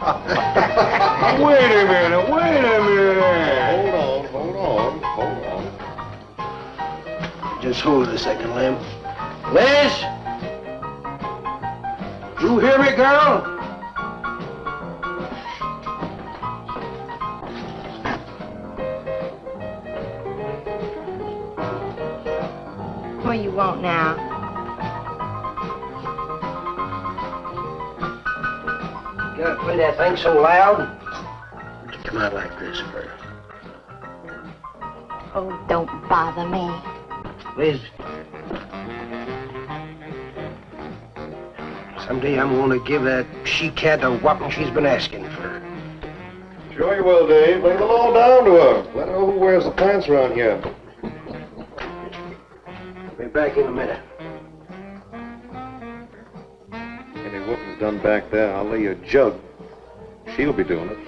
Wait a minute. Hold on. Just hold it a second, Lem. Liz? You hear me, girl? What do you want now? You gotta play that thing so loud. It'll come out like this first. Oh, don't bother me. Liz. Someday I'm gonna give that she-cat a whopping she's been asking for. Sure you will, Dave. Lay the law down to her. Let her know who wears the pants around here. Be back in a minute. Any whooping's done back there, I'll lay you a jug. She'll be doing it.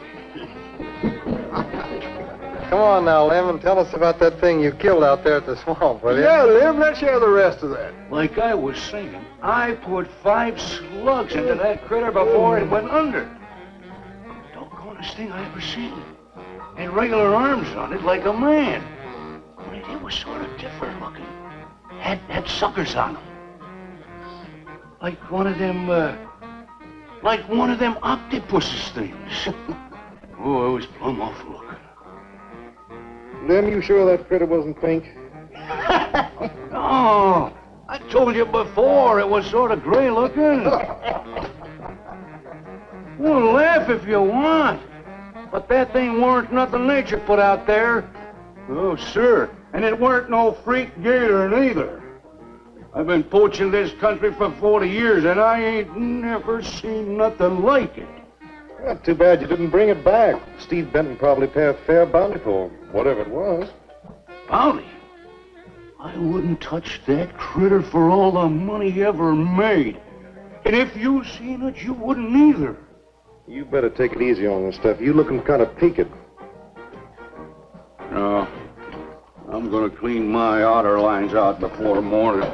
Come on now, Lem, and tell us about that thing you killed out there at the swamp, will you? Yeah, Lem, let's hear the rest of that. Like I was saying, I put 5 slugs into that critter before it went under. Doggonest thing I ever seen. Had regular arms on it like a man. But it was sort of different looking. Had suckers on them. Like one of them octopus's things. Oh, it was plumb awful looking. Lem, you sure that critter wasn't pink? No, I told you before it was sort of gray looking. Well, laugh if you want. But that thing weren't nothing nature put out there. Oh, sir. And it weren't no freak gator neither. I've been poaching this country for 40 years, and I ain't never seen nothing like it. Well, too bad you didn't bring it back. Steve Benton probably pay a fair bounty for whatever it was. Bounty? I wouldn't touch that critter for all the money he ever made. And if you seen it, you wouldn't either. You better take it easy on this stuff. You looking kind of peaked. No. I'm gonna clean my otter lines out before morning.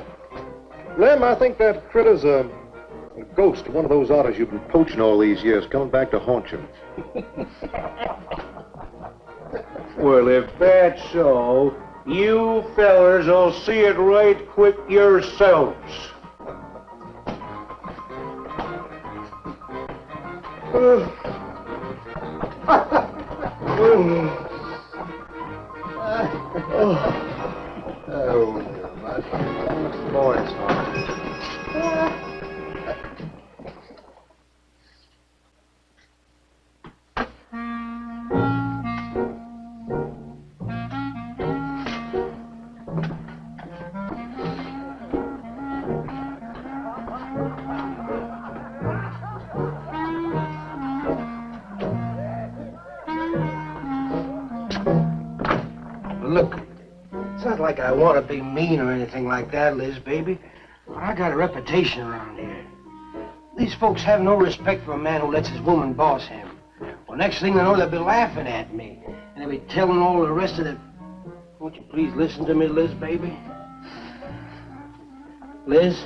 Lem, I think that critter's a ghost, one of those otters you've been poaching all these years, coming back to haunt you. Well, if that's so, you fellers will see it right quick yourselves. Morning, Look, it's not like I want to be mean or anything like that, Liz, baby. But I got a reputation around here. These folks have no respect for a man who lets his woman boss him. Well, next thing they know, they'll be laughing at me. And they'll be telling all the rest of the... Won't you please listen to me, Liz, baby? Liz?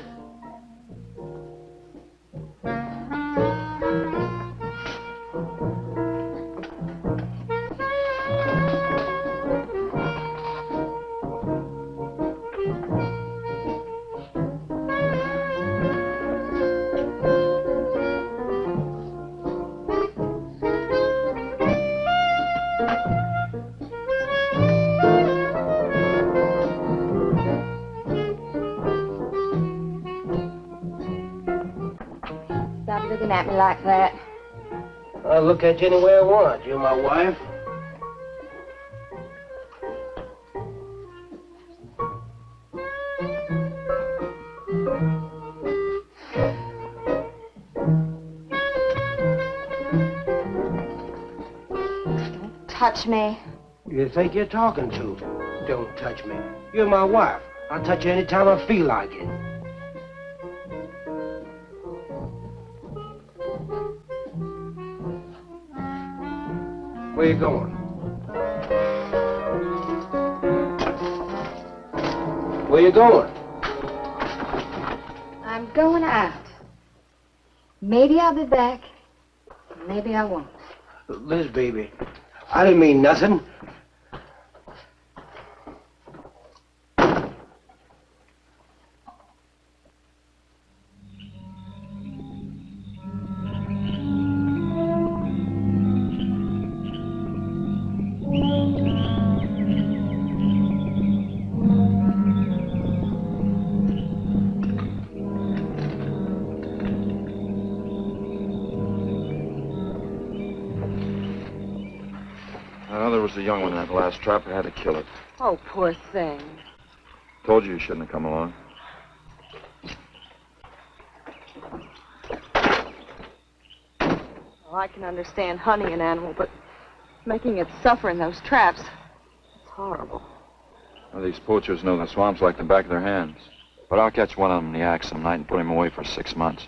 Stop looking at me like that. I'll look at you any way I want. You're my wife. Don't touch me. You think you're talking to? Don't touch me. You're my wife. I'll touch you anytime I feel like it. Where you going? Where you going? I'm going out. Maybe I'll be back. Maybe I won't. Liz, baby, I didn't mean nothing. There was a young one in that last trap. I had to kill it. Oh, poor thing. Told you shouldn't have come along. Well, I can understand hunting an animal, but making it suffer in those traps, it's horrible. Well, these poachers know the swamps like the back of their hands. But I'll catch one of them in the axe some night and put him away for 6 months.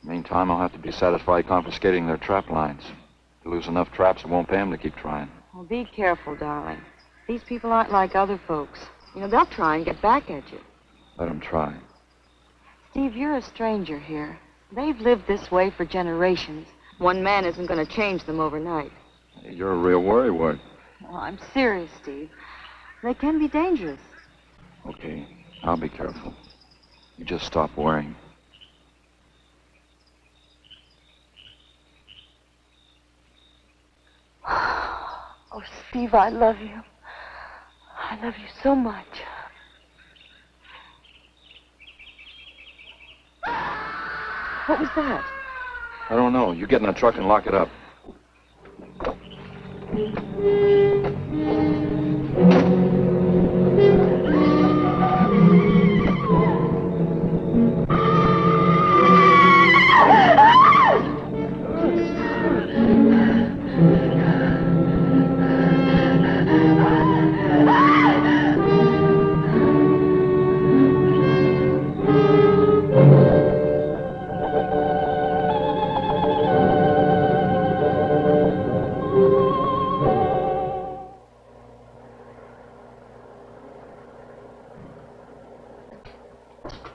Meantime, I'll have to be satisfied confiscating their trap lines. If they lose enough traps, it won't pay them to keep trying. Well, be careful, darling. These people aren't like other folks. You know, they'll try and get back at you. Let them try. Steve, you're a stranger here. They've lived this way for generations. One man isn't going to change them overnight. You're a real worrywart. Well, I'm serious, Steve. They can be dangerous. Okay, I'll be careful. You just stop worrying. Oh, Steve, I love you. I love you so much. What was that? I don't know. You get in the truck and lock it up.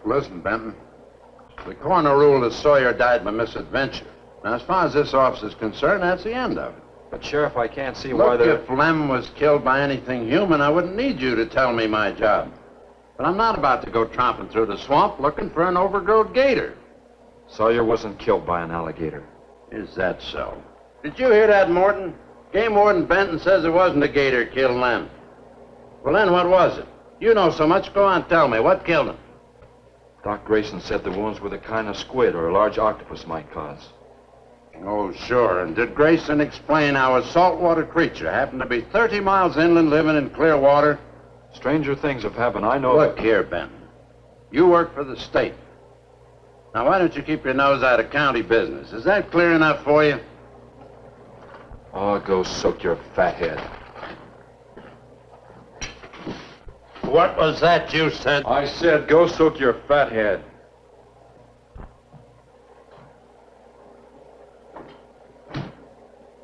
Listen, Benton. The coroner ruled that Sawyer died by misadventure. Now, as far as this officer's concerned, that's the end of it. But, Sheriff, I can't see why Look, if Lem was killed by anything human, I wouldn't need you to tell me my job. But I'm not about to go tromping through the swamp looking for an overgrown gator. Sawyer wasn't killed by an alligator. Is that so? Did you hear that, Morton? Game Warden Benton says it wasn't a gator killed Lem. Well, then what was it? You know so much. Go on, tell me. What killed him? Doc Grayson said the wounds were the kind of squid or a large octopus might cause. Oh, sure. And did Grayson explain how a saltwater creature happened to be 30 miles inland living in clear water? Stranger things have happened. I know. Look here, Benton. You work for the state. Now, why don't you keep your nose out of county business? Is that clear enough for you? Oh, go soak your fat head. What was that you said? I said go soak your fat head.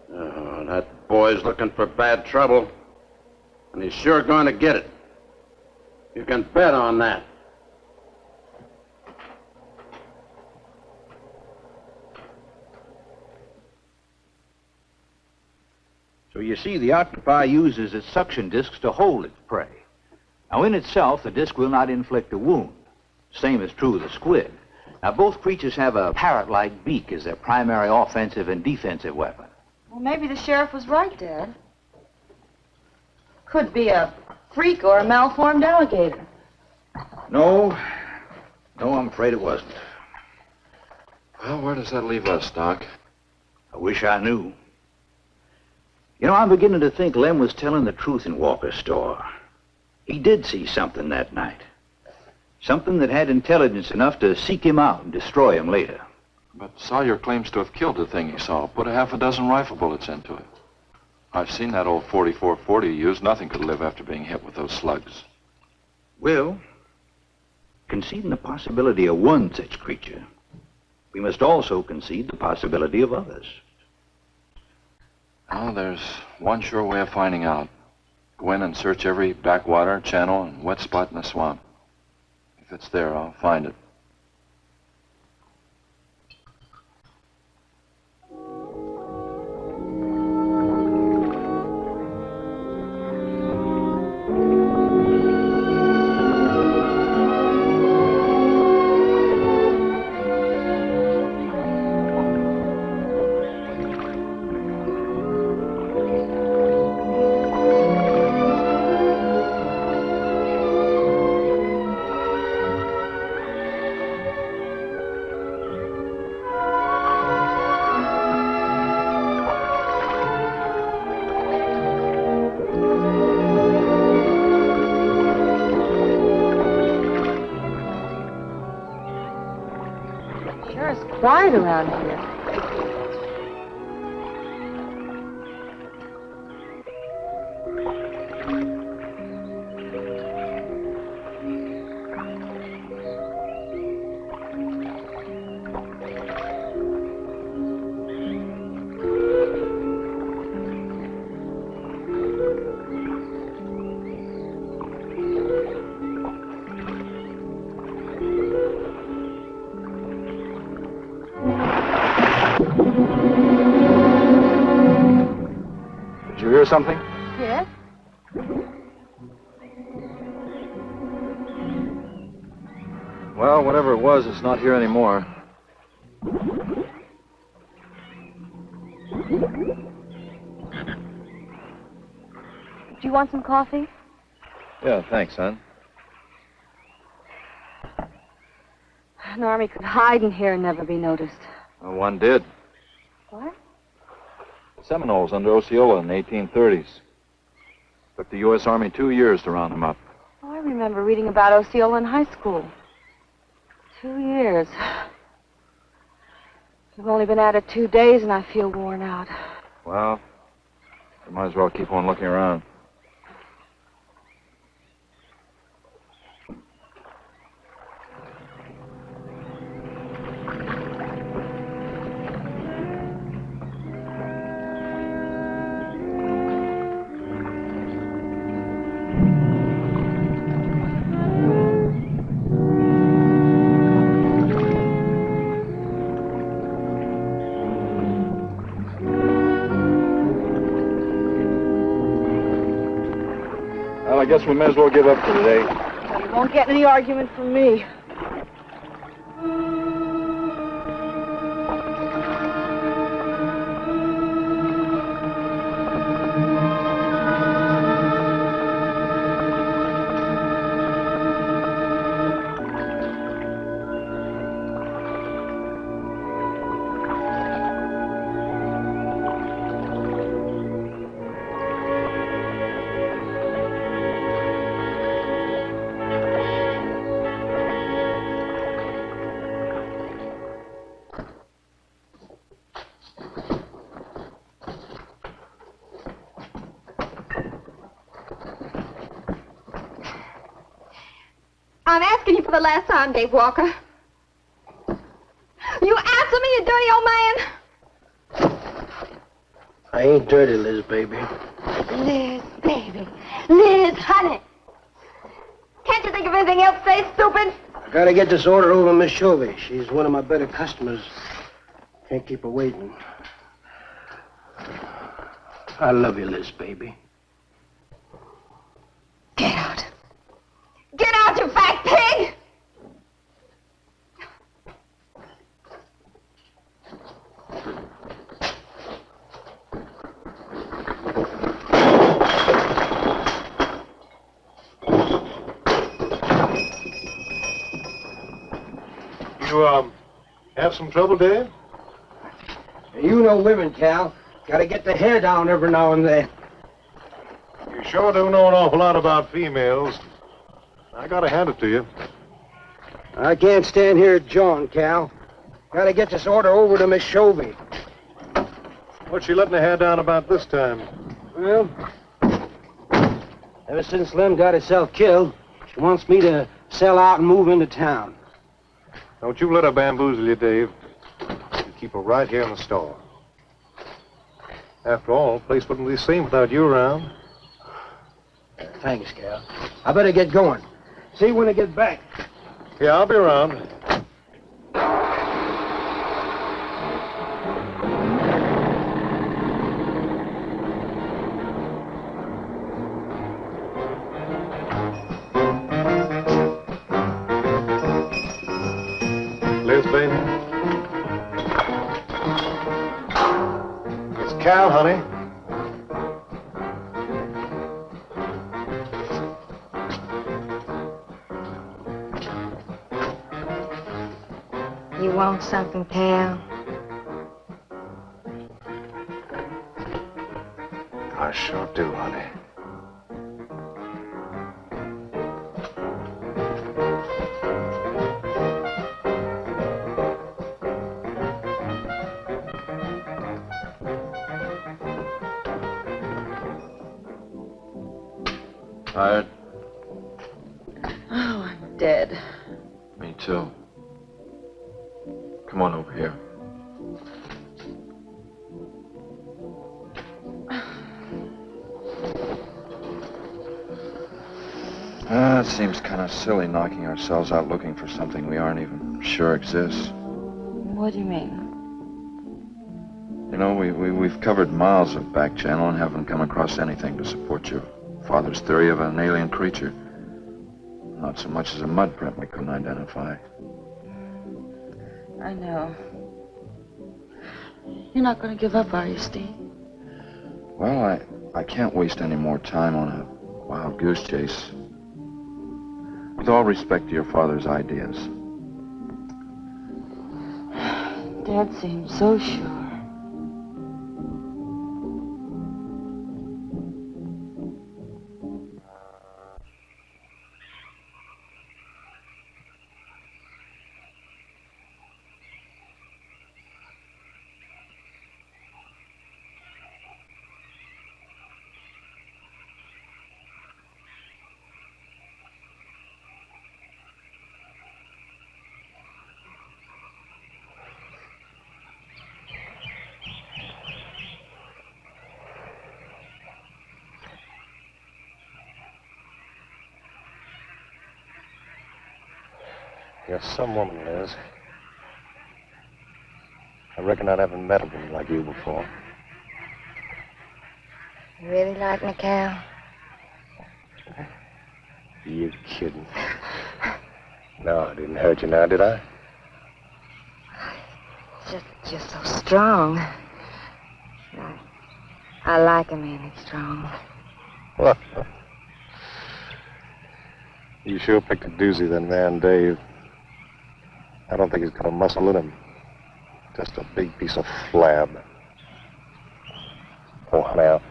Oh, that boy's looking for bad trouble. And he's sure going to get it. You can bet on that. So you see, the octopi uses its suction discs to hold its prey. Now, in itself, the disc will not inflict a wound. Same is true of the squid. Now, both creatures have a parrot-like beak as their primary offensive and defensive weapon. Well, maybe the sheriff was right, Dad. Could be a freak or a malformed alligator. No, I'm afraid it wasn't. Well, where does that leave us, Doc? I wish I knew. You know, I'm beginning to think Lem was telling the truth in Walker's store. He did see something that night. Something that had intelligence enough to seek him out and destroy him later. But Sawyer claims to have killed the thing he saw. Put a half a dozen rifle bullets into it. I've seen that old 44-40 he used. Nothing could live after being hit with those slugs. Well, conceding the possibility of one such creature, we must also concede the possibility of others. Oh, there's one sure way of finding out. Go in and search every backwater, channel, and wet spot in the swamp. If it's there, I'll find it. Sure is quiet around here. Did you hear something? Yes? Well, whatever it was, it's not here anymore. Do you want some coffee? Yeah, thanks, son. An army could hide in here and never be noticed. Well, one did. What? Seminoles under Osceola in the 1830s. Took the U.S. Army 2 years to round them up. Oh, I remember reading about Osceola in high school. 2 years. We've only been at it 2 days, and I feel worn out. Well, you might as well keep on looking around. Well, I guess we may as well give up for today. You won't get any argument from me. I'm asking you for the last time, Dave Walker. You answer me, you dirty old man. I ain't dirty, Liz, baby. Liz, baby. Liz, honey. Can't you think of anything else to say, stupid? I gotta get this order over to Miss Shovey. She's one of my better customers. Can't keep her waiting. I love you, Liz, baby. Get out. Get out, you fat pig! You, have some trouble, Dave? You know women, Cal. Gotta get the hair down every now and then. You sure do know an awful lot about females. I gotta hand it to you. I can't stand here jawing, Cal. Gotta get this order over to Miss Shovey. What's she letting her hair down about this time? Well, ever since Lem got herself killed, she wants me to sell out and move into town. Don't you let her bamboozle you, Dave. You keep her right here in the store. After all, the place wouldn't be the same without you around. Thanks, Cal. I better get going. See you when I get back. Yeah, I'll be around. Liz, baby. It's Cal, honey. You want something, Cal? I sure do, honey. Tired? Oh, I'm dead. Me too. Come on over here. It seems kind of silly knocking ourselves out looking for something we aren't even sure exists. What do you mean? You know, we've covered miles of back channel and haven't come across anything to support your father's theory of an alien creature. Not so much as a mud print we couldn't identify. I know. You're not going to give up, are you, Steve? Well, I can't waste any more time on a wild goose chase. With all respect to your father's ideas. Dad seems so sure. You're some woman, Liz. I reckon I haven't met a woman like you before. You really like me, Cal? You're kidding. No, I didn't hurt you now, did I? You're so strong. I like a man that's strong. Well, you sure picked a doozy, that man, Dave. I don't think he's got a muscle in him. Just a big piece of flab. Oh, honey,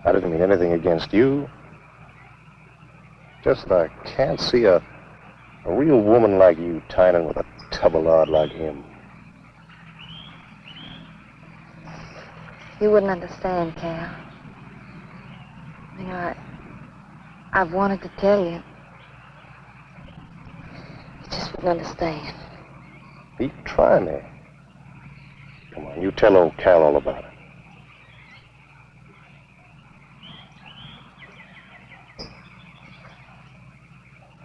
I didn't mean anything against you. Just that I can't see a real woman like you tying in with a tubbalard like him. You wouldn't understand, Cal. You know, I've wanted to tell you. You just wouldn't understand. Pete, try me. Come on, you tell old Cal all about it.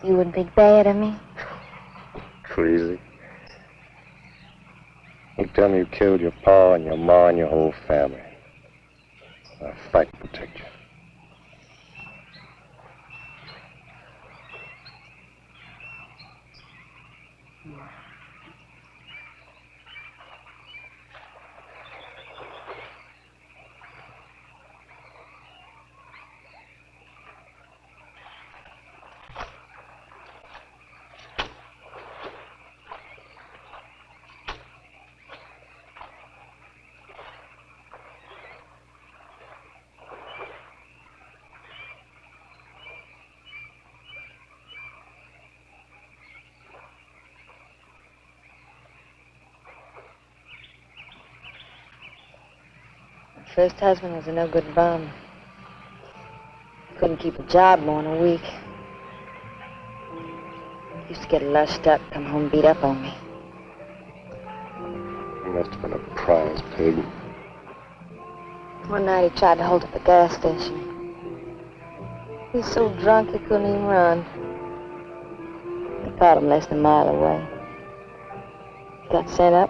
You wouldn't think bad of me? Crazy. You tell me you killed your pa and your ma and your whole family. I'll fight to protect you. First husband was a no-good bum. Couldn't keep a job more than a week. Used to get lushed up, come home beat up on me. He must have been a prize pig. One night he tried to hold up a gas station. He was so drunk he couldn't even run. They caught him less than a mile away. Got sent up.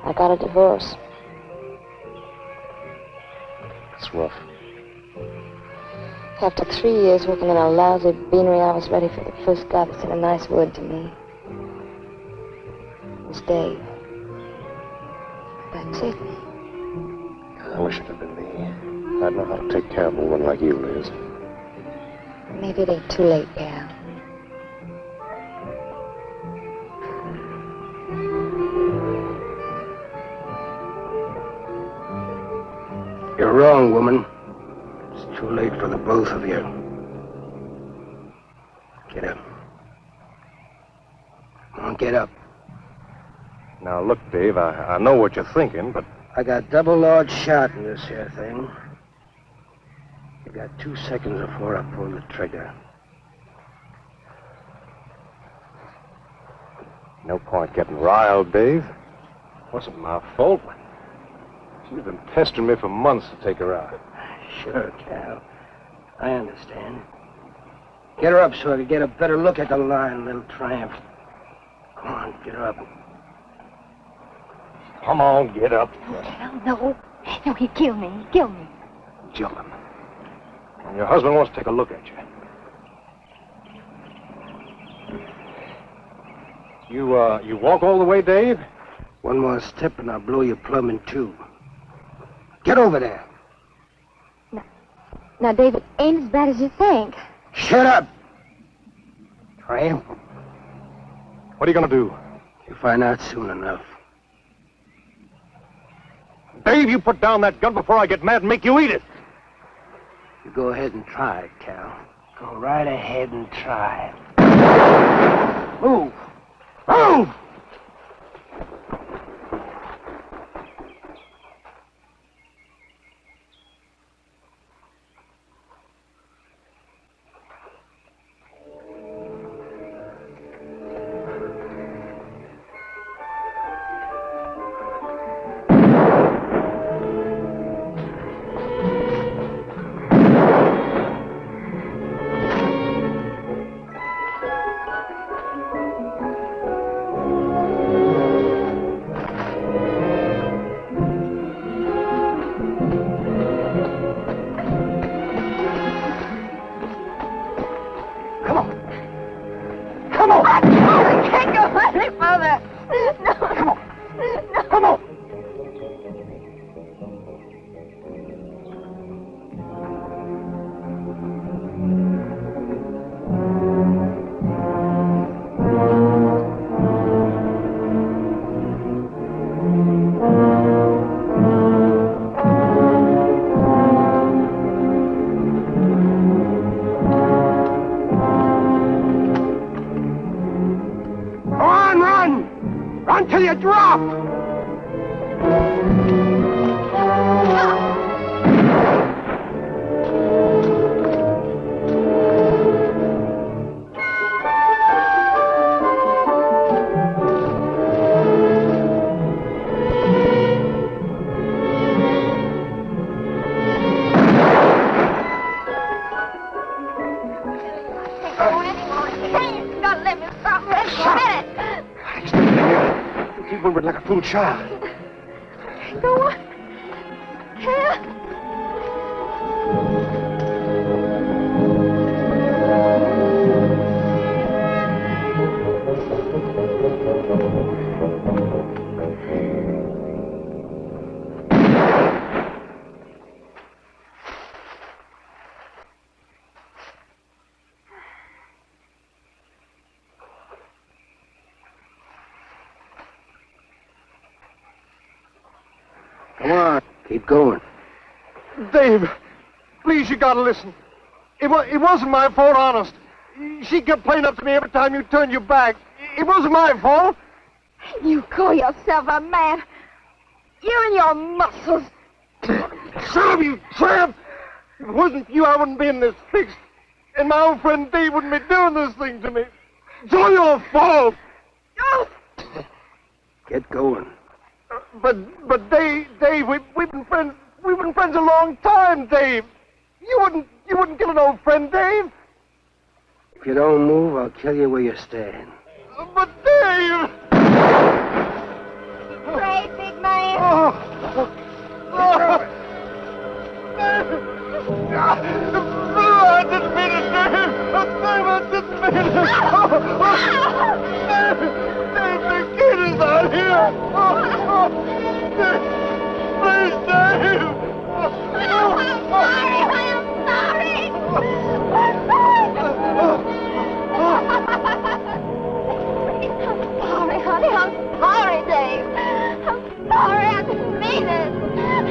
I got a divorce. It's rough. After 3 years working in a lousy beanery, I was ready for the first guy that said a nice word to me. It was Dave. That's it. I wish it had been me. I'd know how to take care of a woman like you, Liz. Maybe it ain't too late, Cal. You're wrong, woman. It's too late for the both of you. Get up. Come on, get up. Now, look, Dave, I know what you're thinking, but... I got double large shot in this here thing. You got 2 seconds before I pull the trigger. No point getting riled, Dave. Wasn't my fault. She's been pestering me for months to take her out. Sure, Cal. I understand. Get her up so I can get a better look at the line, little tramp. Come on, get her up. Come on, get up. Cal, no. No, he'd kill me. He'd kill me. Jumping. And your husband wants to take a look at you. You walk all the way, Dave? One more step and I'll blow you plumb in two. Get over there. Now, David, ain't as bad as you think. Shut up! Tramp. What are you going to do? You'll find out soon enough. Dave, you put down that gun before I get mad and make you eat it. You go ahead and try it, Cal. Go right ahead and try it. Move! Move! Until you drop! Like a fool child. Go on. Cal. Come on, keep going. Dave, please, you gotta listen. It wasn't my fault, honest. She kept playing up to me every time you turned your back. It wasn't my fault. You call yourself a man. You and your muscles. Son of you tramp! If it wasn't for you, I wouldn't be in this fix. And my old friend Dave wouldn't be doing this thing to me. It's all your fault. Oh. Get going. But Dave, we've been friends. We've been friends a long time, Dave. You wouldn't kill an old friend, Dave. If you don't move, I'll kill you where you stand. But Dave! Brave, big man. I didn't mean it, Dave. Dave, I didn't mean it. Dave, the kid is out here. Dave, please, Dave. I'm sorry. Sorry, honey. I'm sorry, Dave. I'm sorry. I didn't mean it. I'm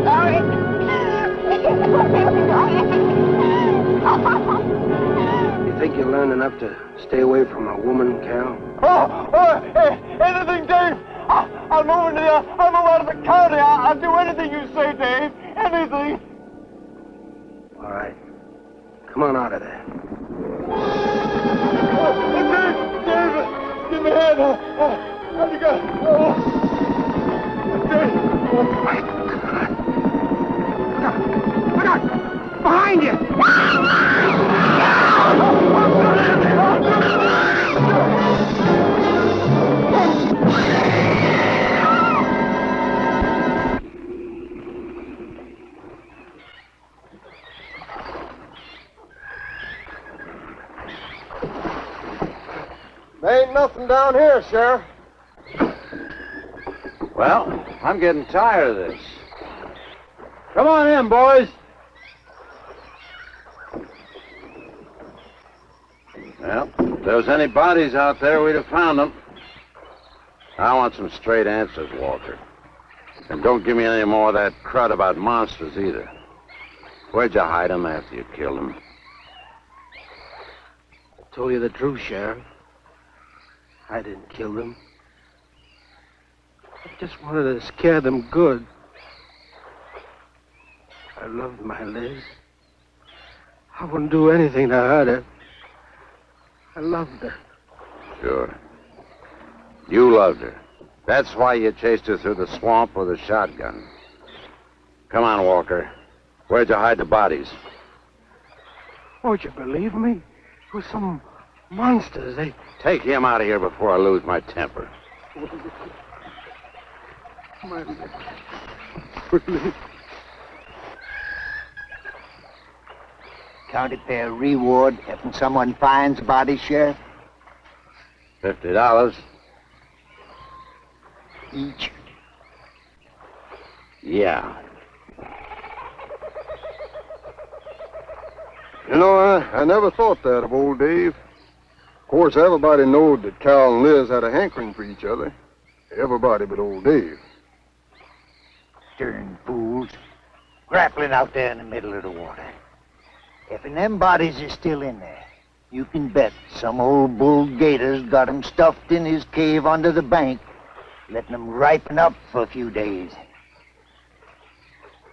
sorry. You think you learned enough to stay away from a woman, Cal? Anything, Dave. I'll move out of the county. I'll do anything you say, Dave. Anything. All right. Come on out of there. David! Give me a hand. How'd you go? David! Oh, my God. Look out! Behind you! There ain't nothing down here, Sheriff. Well, I'm getting tired of this. Come on in, boys. Well, if there was any bodies out there, we'd have found them. I want some straight answers, Walker. And don't give me any more of that crud about monsters either. Where'd you hide them after you killed them? I told you the truth, Sheriff. I didn't kill them. I just wanted to scare them good. I loved my Liz. I wouldn't do anything to hurt her. I loved her. Sure. You loved her. That's why you chased her through the swamp with a shotgun. Come on, Walker. Where'd you hide the bodies? Won't you believe me? It was some monsters. They... Take him out of here before I lose my temper. My... County fair reward if someone finds a body, Sheriff? $50. Each. Yeah. You know, I never thought that of old Dave. Of course, everybody knowed that Cal and Liz had a hankering for each other. Everybody but old Dave. Darn fools. Grappling out there in the middle of the water. If them bodies is still in there, you can bet some old bull gator's got 'em stuffed in his cave under the bank, letting 'em ripen up for a few days.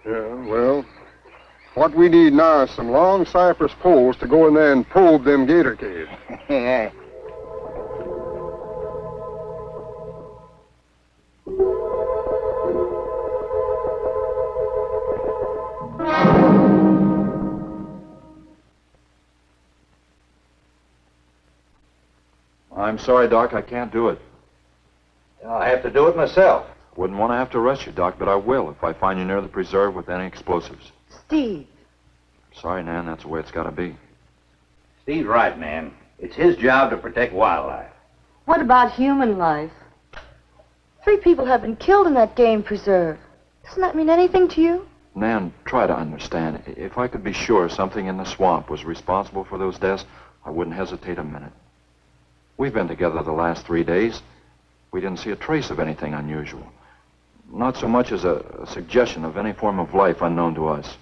Yeah, well, what we need now is some long cypress poles to go in there and probe them gator caves. Yeah. I'm sorry, Doc, I can't do it. I have to do it myself. Wouldn't want to have to arrest you, Doc, but I will if I find you near the preserve with any explosives. Steve. Sorry, Nan, that's the way it's got to be. Steve's right, Nan. It's his job to protect wildlife. What about human life? 3 people have been killed in that game preserve. Doesn't that mean anything to you? Nan, try to understand. If I could be sure something in the swamp was responsible for those deaths, I wouldn't hesitate a minute. We've been together the last 3 days. We didn't see a trace of anything unusual. Not so much as a suggestion of any form of life unknown to us.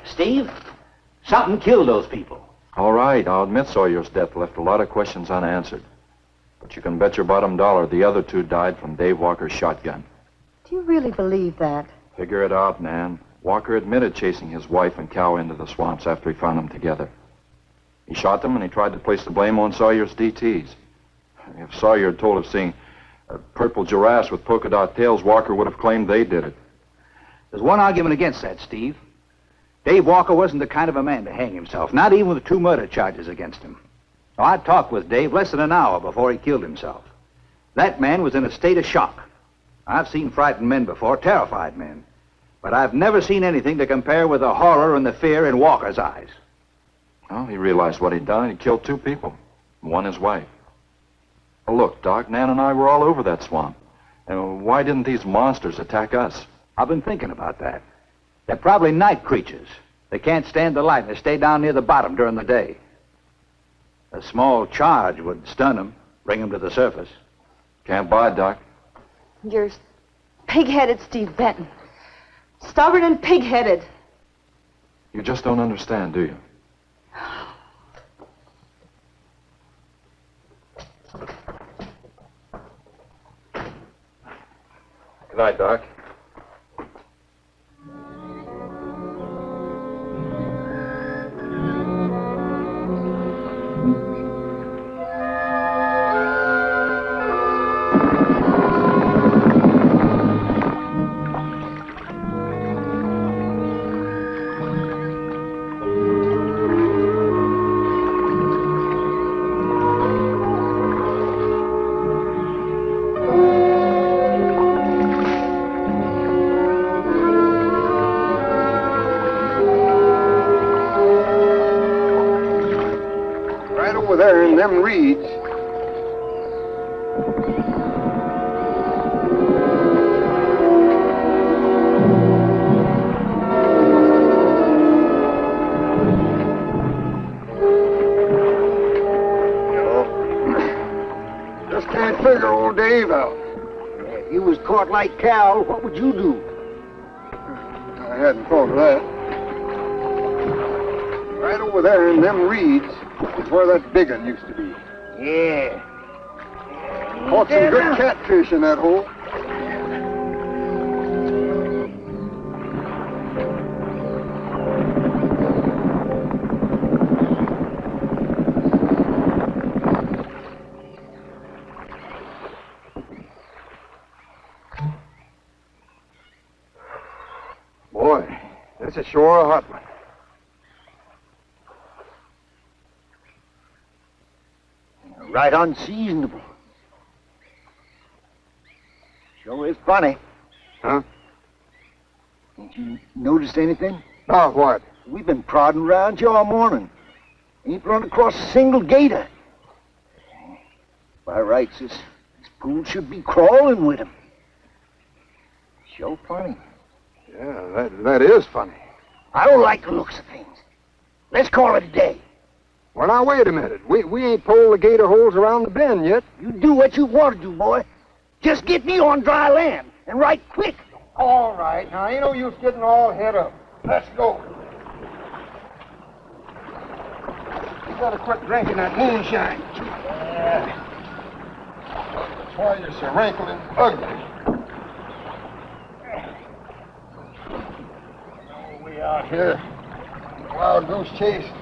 Steve, something killed those people. All right, I'll admit Sawyer's death left a lot of questions unanswered. But you can bet your bottom dollar the other 2 died from Dave Walker's shotgun. Do you really believe that? Figure it out, Nan. Walker admitted chasing his wife and cow into the swamps after he found them together. He shot them and he tried to place the blame on Sawyer's DTs. If Sawyer had told of seeing purple giraffes with polka dot tails, Walker would have claimed they did it. There's one argument against that, Steve. Dave Walker wasn't the kind of a man to hang himself, not even with 2 murder charges against him. Now, I talked with Dave less than an hour before he killed himself. That man was in a state of shock. I've seen frightened men before, terrified men. But I've never seen anything to compare with the horror and the fear in Walker's eyes. Well, he realized what he'd done. He killed 2 people, one his wife. Well, look, Doc, Nan and I were all over that swamp. And why didn't these monsters attack us? I've been thinking about that. They're probably night creatures. They can't stand the light and they stay down near the bottom during the day. A small charge would stun them, bring them to the surface. Can't buy it, Doc. You're pig-headed, Steve Benton. Stubborn and pig-headed. You just don't understand, do you? Good night, Doc. in them reeds. Just can't figure old Dave out. If you was caught like Cal, what would you do? I hadn't thought of that. Right over there in them reeds is where that big one used to be. Yeah. Caught some good catfish in that hole. Boy, this is sure a hot one. Right unseasonable. Sure is funny. Huh? Ain't you noticed anything? Oh, what? We've been prodding around here all morning. Ain't run across a single gator. By rights, this pool should be crawling with 'em. Sure funny. Yeah, that is funny. I don't like the looks of things. Let's call it a day. Well, now, wait a minute. We ain't pulled the gator holes around the bend yet. You do what you want to do, boy. Just get me on dry land, and right quick. All right. Now, ain't no use getting all head up. Let's go. You gotta quit drinking that moonshine. That's why you're so wrinkled and ugly. We out here. Wild goose chase.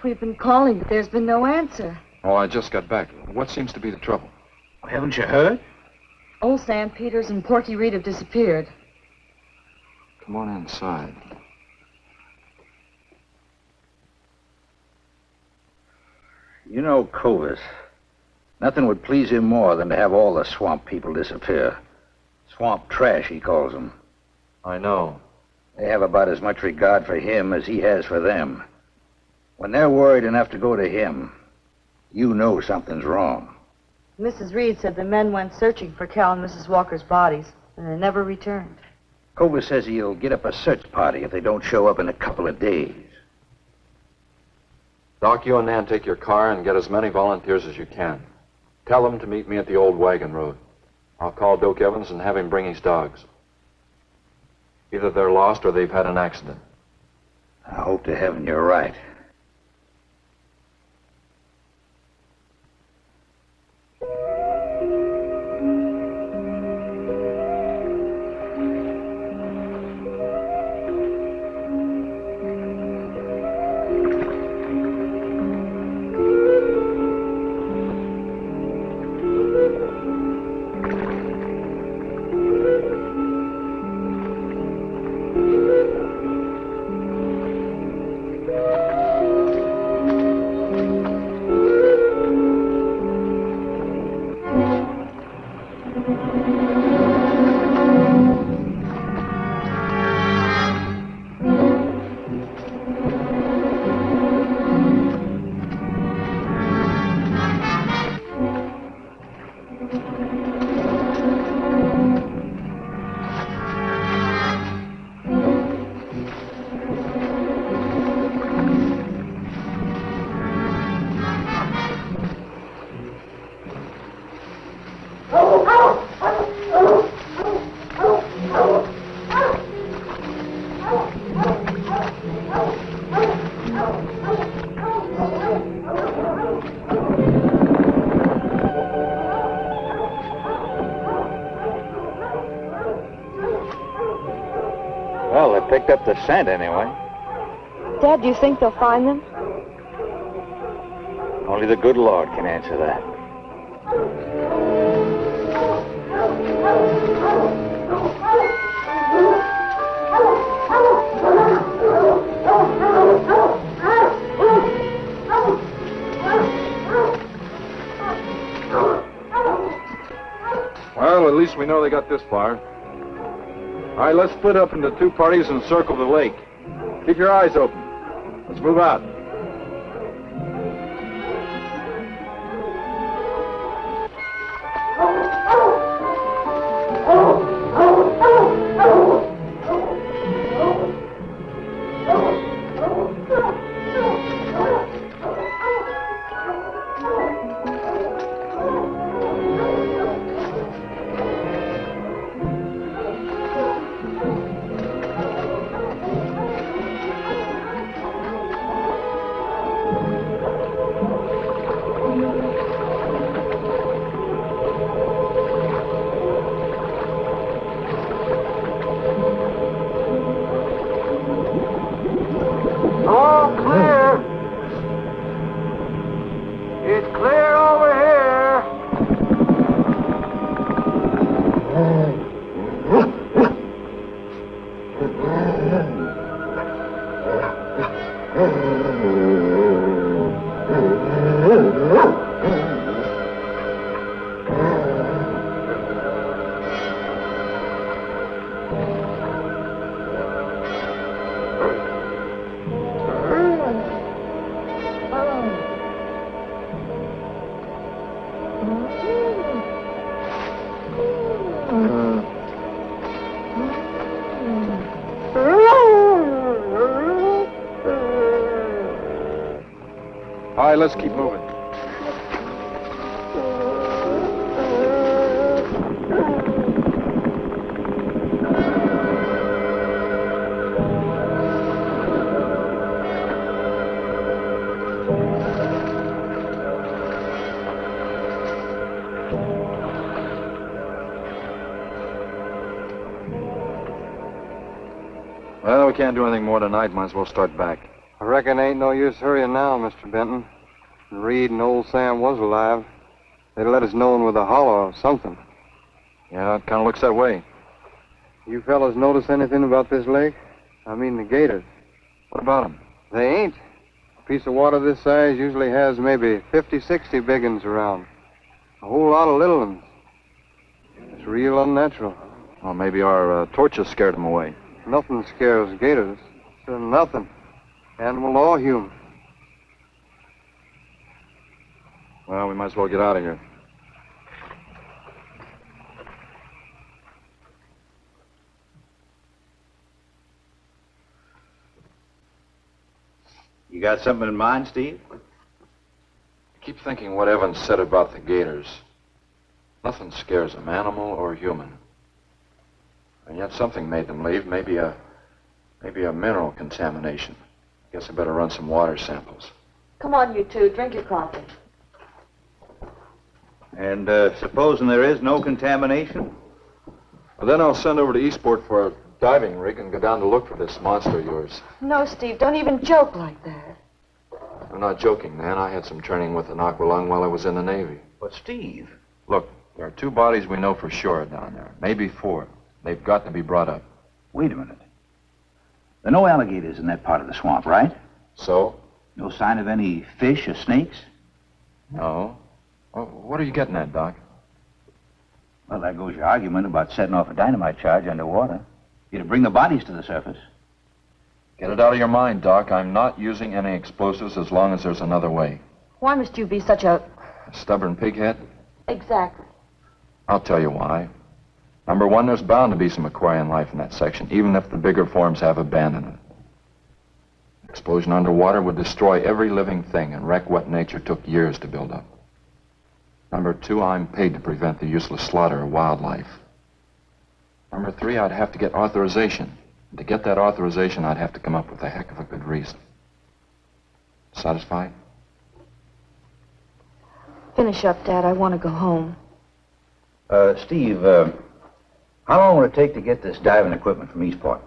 We've been calling, but there's been no answer. Oh, I just got back. What seems to be the trouble? Haven't you heard? Old Sam Peters and Porky Reed have disappeared. Come on inside. You know Cobus. Nothing would please him more than to have all the swamp people disappear. Swamp trash, he calls them. I know. They have about as much regard for him as he has for them. When they're worried enough to go to him, you know something's wrong. Mrs. Reed said the men went searching for Cal and Mrs. Walker's bodies, and they never returned. Cobus says he'll get up a search party if they don't show up in a couple of days. Doc, you and Nan take your car and get as many volunteers as you can. Tell them to meet me at the old wagon road. I'll call Doak Evans and have him bring his dogs. Either they're lost or they've had an accident. I hope to heaven you're right. picked up the scent anyway. Dad, do you think they'll find them? Only the good Lord can answer that. Well, at least we know they got this far. All right, let's split up into two parties and circle the lake. Keep your eyes open. Let's move out. All clear. It's clear over here. All right, let's keep moving. Well, we can't do anything more tonight. Might as well start back. I reckon ain't no use hurrying now, Mr. Benton. Reed and old Sam was alive. They'd let us know with a holler or something. Yeah, it kind of looks that way. You fellas notice anything about this lake? I mean the gators. What about them? They ain't. A piece of water this size usually has maybe 50, 60 big uns around. A whole lot of little ones. It's real unnatural. Well, maybe our torches scared them away. Nothing scares gators. Nothing. Animal or human. Well, we might as well get out of here. You got something in mind, Steve? I keep thinking what Evans said about the gators. Nothing scares them, animal or human. And yet something made them leave. Maybe a mineral contamination. Guess I better run some water samples. Come on, you two. Drink your coffee. And supposing there is no contamination? Well, then I'll send over to Eastport for a diving rig and go down to look for this monster of yours. No, Steve, don't even joke like that. I'm not joking, man. I had some training with an aqualung while I was in the Navy. But, Steve... Look, there are 2 bodies we know for sure down there. Maybe 4. They've got to be brought up. Wait a minute. There are no alligators in that part of the swamp, right? So? No sign of any fish or snakes? No. Well, what are you getting at, Doc? Well, there goes your argument about setting off a dynamite charge underwater. You'd bring the bodies to the surface. Get it out of your mind, Doc. I'm not using any explosives as long as there's another way. Why must you be such a... A stubborn pighead? Exactly. I'll tell you why. Number 1, there's bound to be some aquarian life in that section, even if the bigger forms have abandoned it. Explosion underwater would destroy every living thing and wreck what nature took years to build up. Number 2, I'm paid to prevent the useless slaughter of wildlife. Number 3, I'd have to get authorization. And to get that authorization, I'd have to come up with a heck of a good reason. Satisfied? Finish up, Dad. I want to go home. Steve, how long will it take to get this diving equipment from Eastport?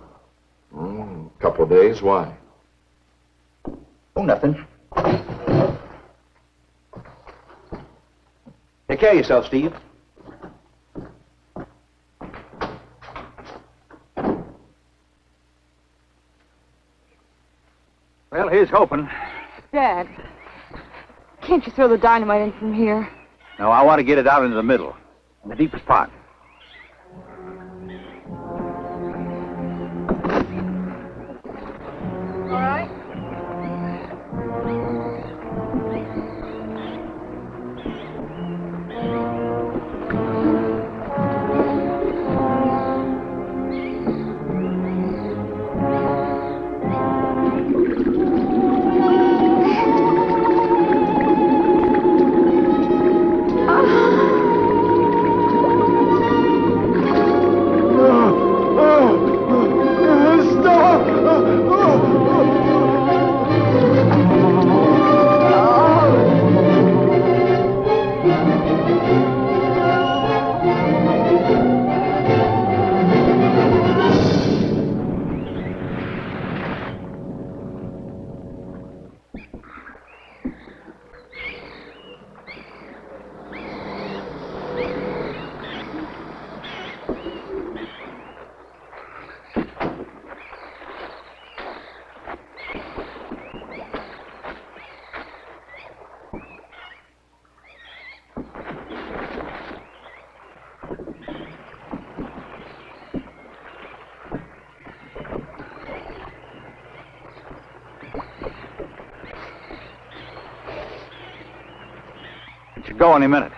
Couple of days. Why? Oh, nothing. Take care of yourself, Steve. Well, here's hoping. Dad, can't you throw the dynamite in from here? No, I want to get it out into the middle, in the deepest part. All right. It should go any minute.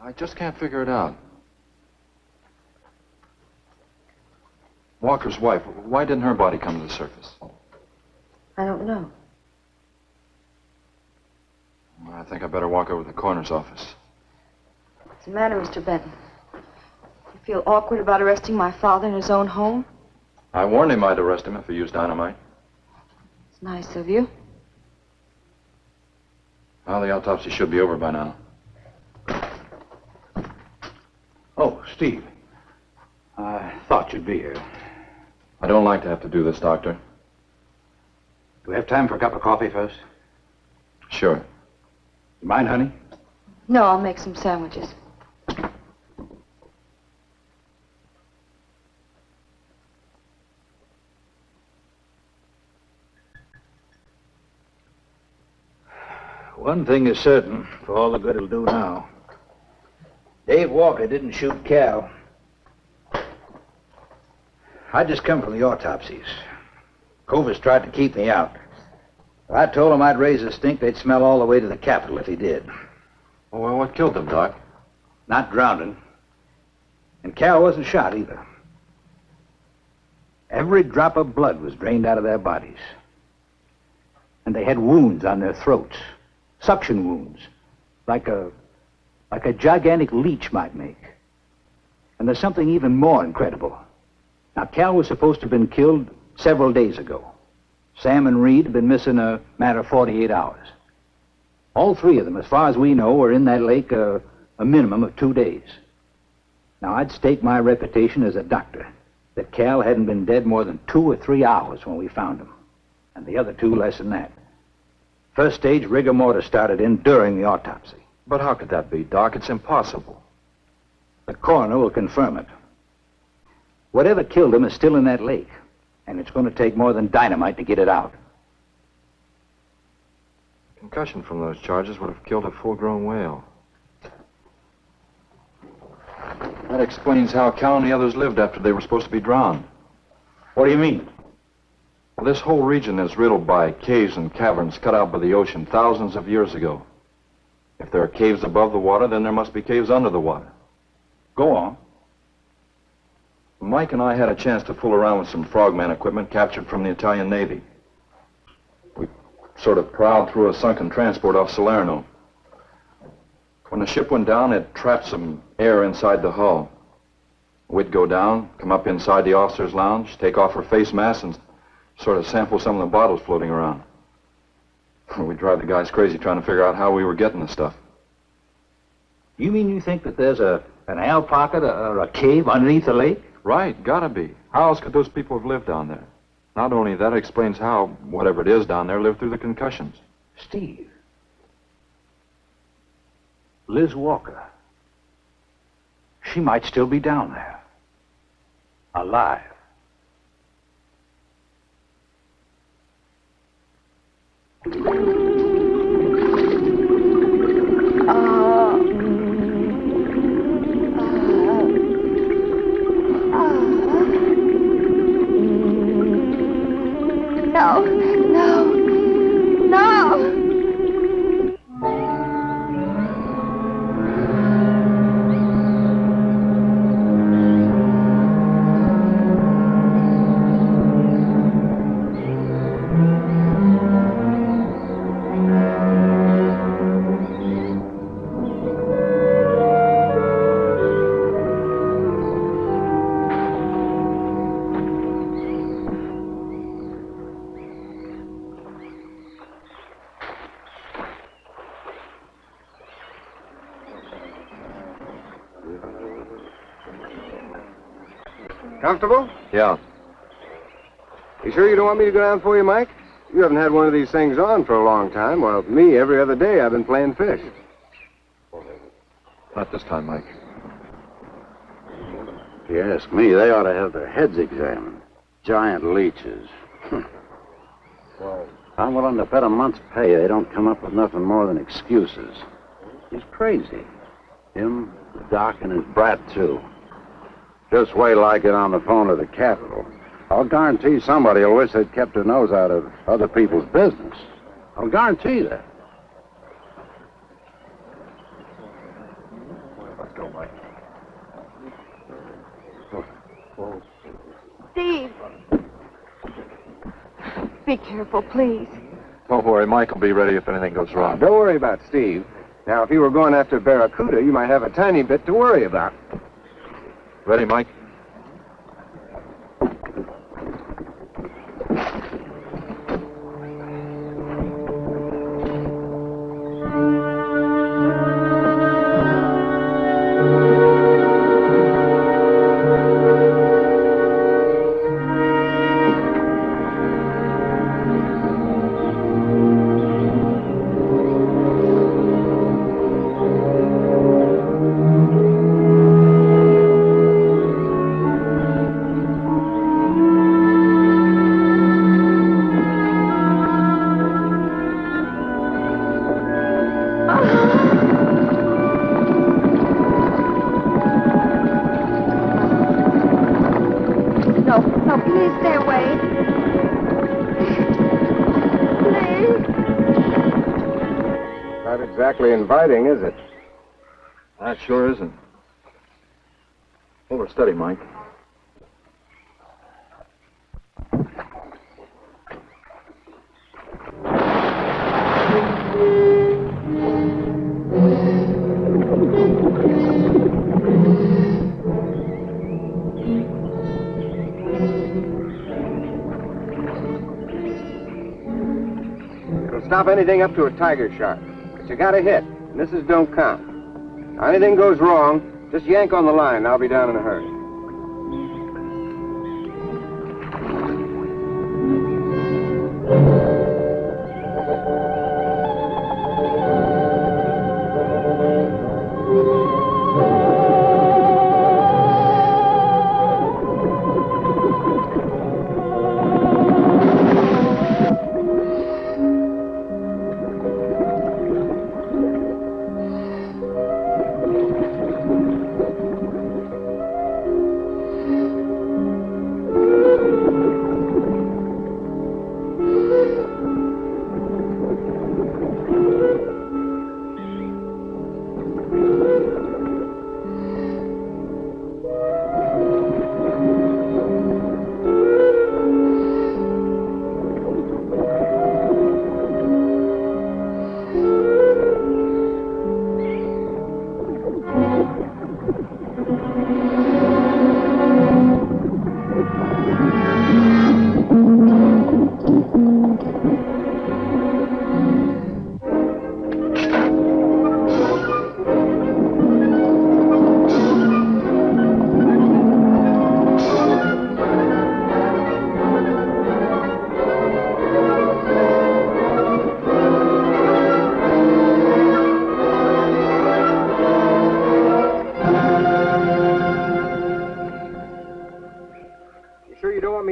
I just can't figure it out. Walker's wife, why didn't her body come to the surface? I don't know. Well, I think I better walk over to the coroner's office. What's the matter, Mr. Benton? You feel awkward about arresting my father in his own home? I warned him I'd arrest him if he used dynamite. It's nice of you. Well, the autopsy should be over by now. Oh, Steve. I thought you'd be here. I don't like to have to do this, Doctor. Do we have time for a cup of coffee first? Sure. You mind, honey? No, I'll make some sandwiches. One thing is certain, for all the good it'll do now. Dave Walker didn't shoot Cal. I just come from the autopsies. Covers tried to keep me out. I told him I'd raise a stink they'd smell all the way to the Capitol if he did. Well, what killed them, Doc? Not drowning. And Cal wasn't shot either. Every drop of blood was drained out of their bodies. And they had wounds on their throats. Suction wounds. Like a gigantic leech might make. And there's something even more incredible. Now, Cal was supposed to have been killed several days ago. Sam and Reed have been missing a matter of 48 hours. All three of them, as far as we know, were in that lake a minimum of 2 days. Now, I'd stake my reputation as a doctor that Cal hadn't been dead more than 2 or 3 hours when we found him. And the other two less than that. First stage rigor mortis started in during the autopsy. But how could that be, Doc? It's impossible. The coroner will confirm it. Whatever killed him is still in that lake, and it's going to take more than dynamite to get it out. Concussion from those charges would have killed a full-grown whale. That explains how Cal and the others lived after they were supposed to be drowned. What do you mean? Well, this whole region is riddled by caves and caverns cut out by the ocean thousands of years ago. If there are caves above the water, then there must be caves under the water. Go on. Mike and I had a chance to fool around with some frogman equipment captured from the Italian Navy. We sort of prowled through a sunken transport off Salerno. When the ship went down, it trapped some air inside the hull. We'd go down, come up inside the officer's lounge, take off her face mask, and sort of sample some of the bottles floating around. We'd drive the guys crazy trying to figure out how we were getting the stuff. You mean you think that there's an air pocket or a cave underneath the lake? Right, gotta be. How else could those people have lived down there? Not only that, it explains how, whatever it is down there, lived through the concussions. Steve. Liz Walker. She might still be down there. Alive. No, no, no! Comfortable? Yeah. You sure you don't want me to go down for you, Mike? You haven't had one of these things on for a long time. Well, me, every other day I've been playing fish. Not this time, Mike. If you ask me, they ought to have their heads examined. Giant leeches. I'm willing to bet a month's pay they don't come up with nothing more than excuses. He's crazy. Him, the doc, and his brat, too. Just wait till I get on the phone to the Capitol. I'll guarantee somebody will wish they'd kept their nose out of other people's business. I'll guarantee that. Let's go, Mike. Steve! Be careful, please. Don't worry, Mike will be ready if anything goes wrong. Don't worry about Steve. Now, if you were going after Barracuda, you might have a tiny bit to worry about. Ready, Mike? Exactly inviting, is it? That sure isn't. Hold her steady, Mike. It'll stop anything up to a tiger shark. You got a hit. Misses don't count. Now, anything goes wrong, just yank on the line, and I'll be down in a hurry.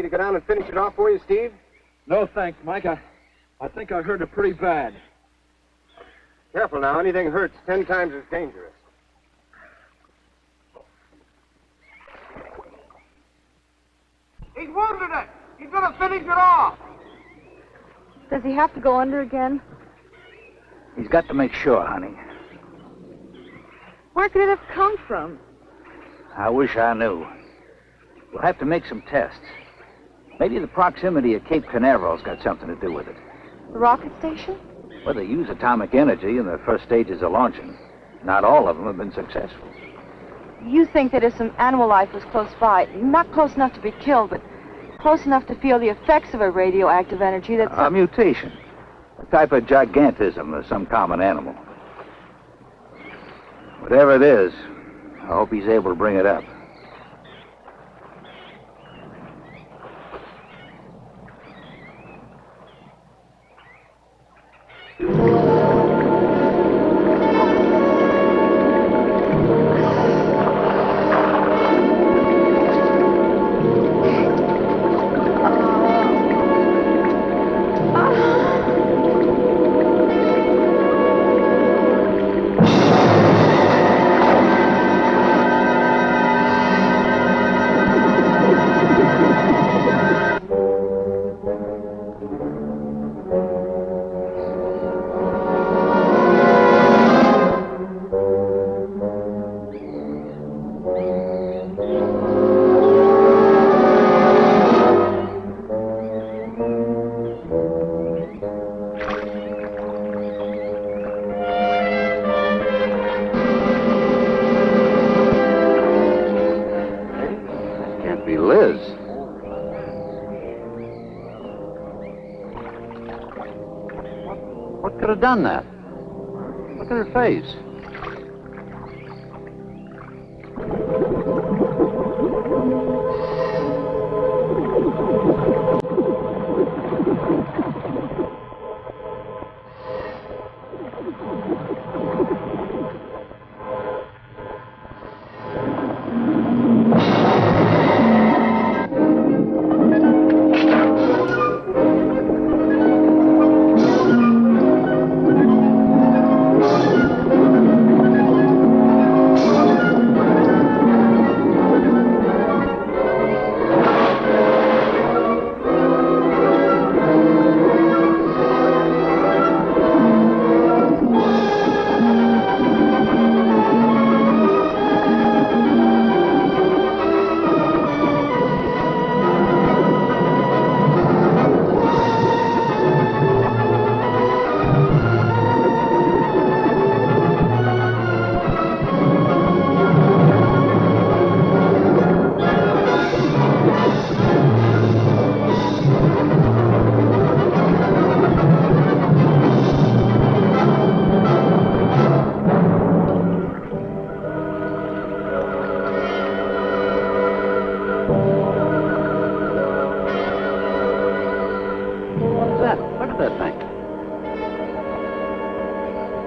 to go down and finish it off for you, Steve? No, thanks, Mike. I think I hurt it pretty bad. Careful now. Anything hurts 10 times as dangerous. He's wounded it. He's going to finish it off. Does he have to go under again? He's got to make sure, honey. Where could it have come from? I wish I knew. We'll have to make some tests. Maybe the proximity of Cape Canaveral's got something to do with it. The rocket station? Well, they use atomic energy in the first stages of launching. Not all of them have been successful. You think that if some animal life was close by, not close enough to be killed, but close enough to feel the effects of a radioactive energy that's... A mutation. A type of gigantism of some common animal. Whatever it is, I hope he's able to bring it up. Could have done that. Look at her face.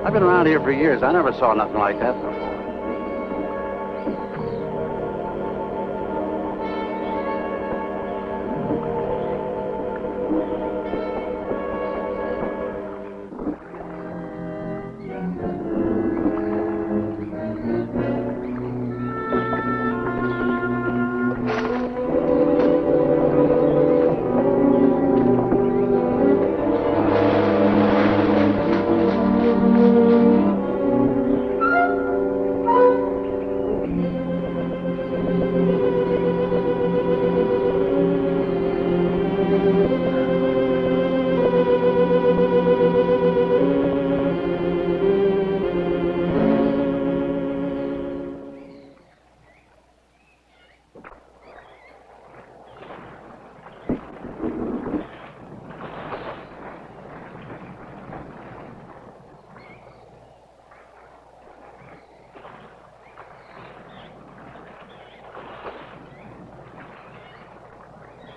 I've been around here for years. I never saw nothing like that before.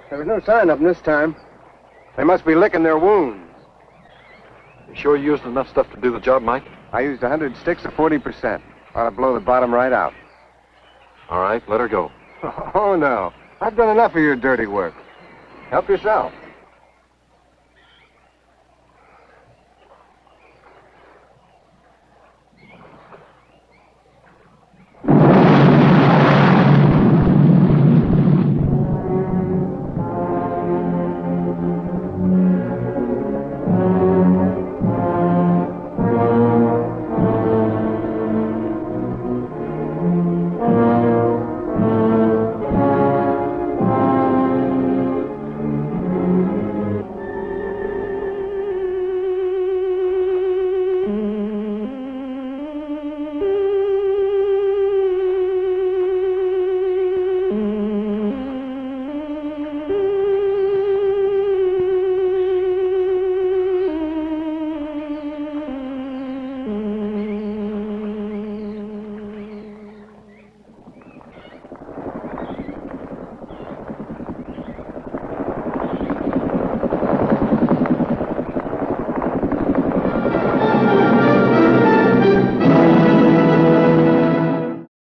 There was no sign of them this time. They must be licking their wounds. You sure you used enough stuff to do the job, Mike? I used 100 sticks of 40%. Ought to blow the bottom right out. All right, let her go. Oh, no. I've done enough of your dirty work. Help yourself.